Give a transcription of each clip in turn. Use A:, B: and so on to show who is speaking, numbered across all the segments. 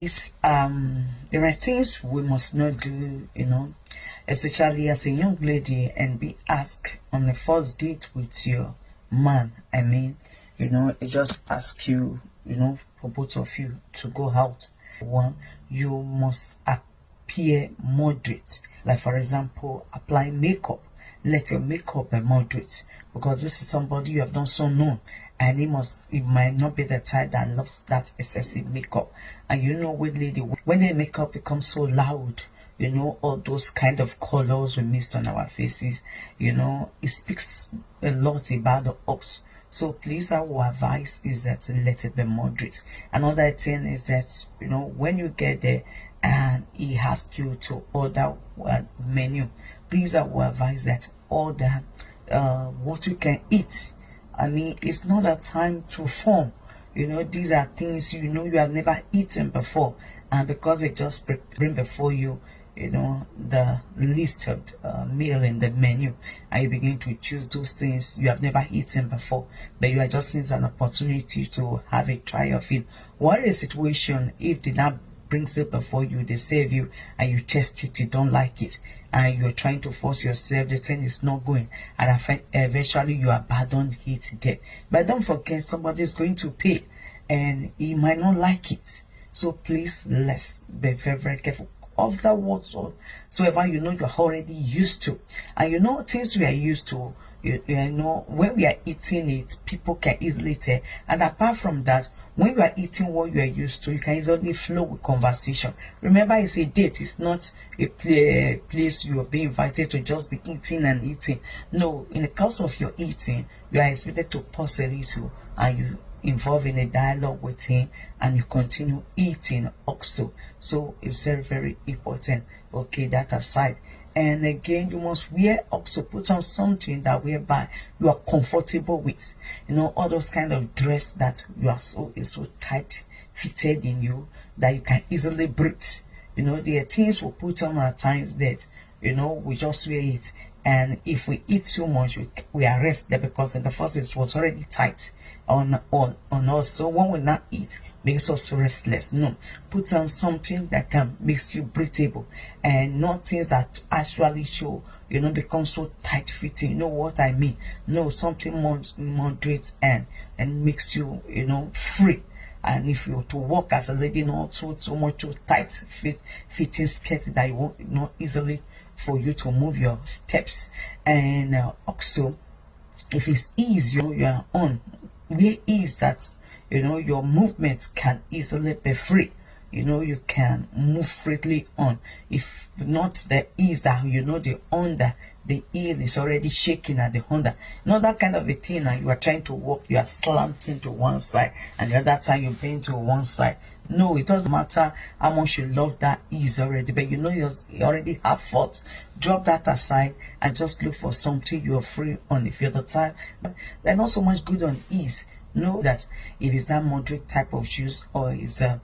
A: There are things we must not do, especially as a young lady, and be asked on the first date with your man. It just ask you, for both of you to go out. One, you must appear moderate. Like, for example, apply makeup. Let your makeup be moderate, because this is somebody you have done so known, and it might not be the type that loves that excessive makeup. And with lady, when the makeup becomes so loud, all those kind of colors we missed on our faces, it speaks a lot about us. So please, our advice is that let it be moderate. Another thing is that when you get there and he asks you to order menu, please, I will advise that order what you can eat. It's not a time to form. These are things you have never eaten before, and because they just bring before you, the list of meal in the menu, and you begin to choose those things you have never eaten before, but you are just seeing an opportunity to have a try of it. What is the situation if they not brings it before you, they save you, and you test it, you don't like it, and you're trying to force yourself, the thing is not going, and eventually you abandon it there. But don't forget, somebody is going to pay, and he might not like it. So please, let's be very, very careful of that whatsoever you're already used to. And things we are used to, when we are eating it, people can easily tell. And apart from that, when you are eating what you are used to, you can easily flow with conversation. Remember, it's a date. It's not a place you are being invited to just be eating and eating. No, in the course of your eating, you are expected to pause a little, and you involve in a dialogue with him, and you continue eating also. So it's very, very important. Okay, that aside. And again, you must put on something that whereby you are comfortable with. All those kind of dress that you are so tight fitted in you that you can easily breathe. There are things we put on at times that we just wear it, and if we eat too much, we arrest there, because in the first place it was already tight on us. So when we not eat, makes us restless. No, put on something that can makes you breathable, and not things that actually show become so tight fitting. You know what I mean? No, something more moderate and makes you free. And if you to walk as a lady, not so much too tight fitting skirt that you won't not easily for you to move your steps. And also, if it's easy, you are on where is that your movements can easily be free. You can move freely on. If not the ease that the under, the heel is already shaking at the under. That kind of a thing, and you are trying to walk, you are slanting to one side, and the other time you bend to one side. No, it doesn't matter how much you love that ease already, but you already have fault. Drop that aside and just look for something you're free on. If you're the type, but they're not so much good on ease. Know that it is that moderate type of shoes, or is the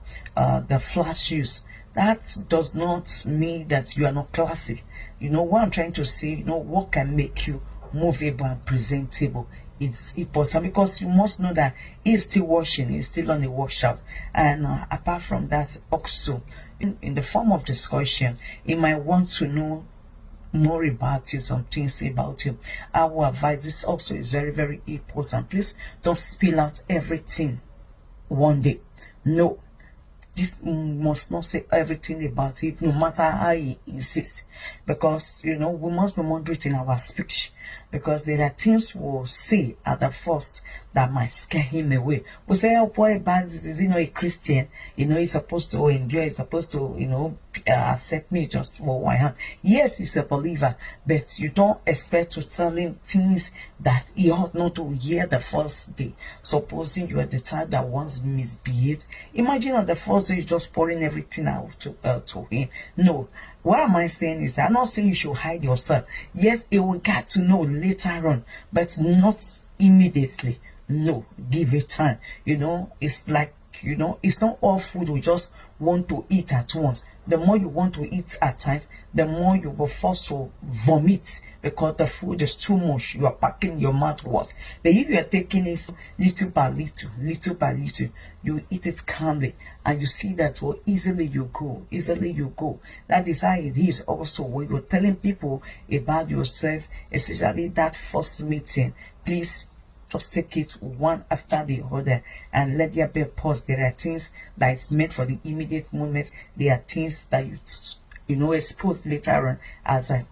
A: flat shoes. That does not mean that you are not classy. What I'm trying to say, what can make you movable and presentable. It's important, because you must know that he's still washing, he's still on the workshop. And apart from that, also in the form of discussion, he might want to know more about you, some things about you. Our advice, this also is very, very important. Please don't spill out everything one day. No, this must not say everything about it, no matter how he insists, because we must be moderate in our speech, because there are things we'll say at the first that might scare him away. We say, oh boy, but is he not a Christian? He's supposed to endure, he's supposed to accept me just for who I am. Yes, he's a believer, but you don't expect to tell him things that he ought not to hear the first day. Supposing you are the type that once misbehaved, imagine on the first day you just pouring everything out to him. No, what am I saying is that I'm not saying you should hide yourself. Yes, it will get to know later on, but not immediately. No, give it time. It's like, it's not all food we just want to eat at once. The more you want to eat at times, the more you will force to vomit because the food is too much. You are packing your mouth worse. But if you are taking it little by little, little by little, you eat it calmly, and you see that well, easily you go. That is how it is also when you're telling people about yourself, especially that first meeting. Please just take it one after the other and let there be a pause. There are things that is meant for the immediate moment. There are things that you expose later on as a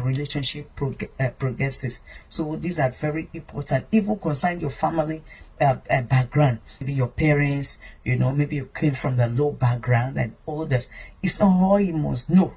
A: relationship progresses. So these are very important, even concerning your family background. Maybe your parents, maybe you came from the low background and all this. It's not all you must know,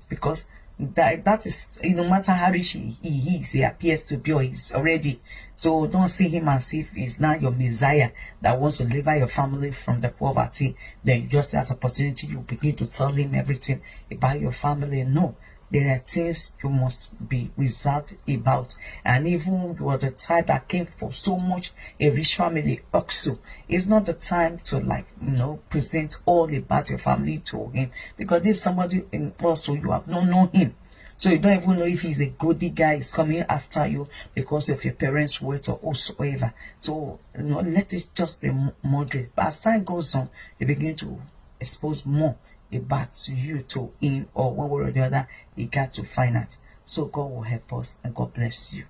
A: because that is, no matter how rich he is, he appears to be, or he's already. So don't see him as if he's now your messiah that wants to deliver your family from the poverty. Then just as opportunity, you begin to tell him everything about your family. No, there are things you must be reserved about. And even you are the type that came from so much a rich family also, it's not the time to present all about your family to him, because this is somebody also you have not known him. So you don't even know if he's a goody guy, is coming after you because of your parents' words or whatsoever. So let it just be moderate. But as time goes on, you begin to expose more about you to him, or one way or the other he got to find out. So God will help us, and God bless you.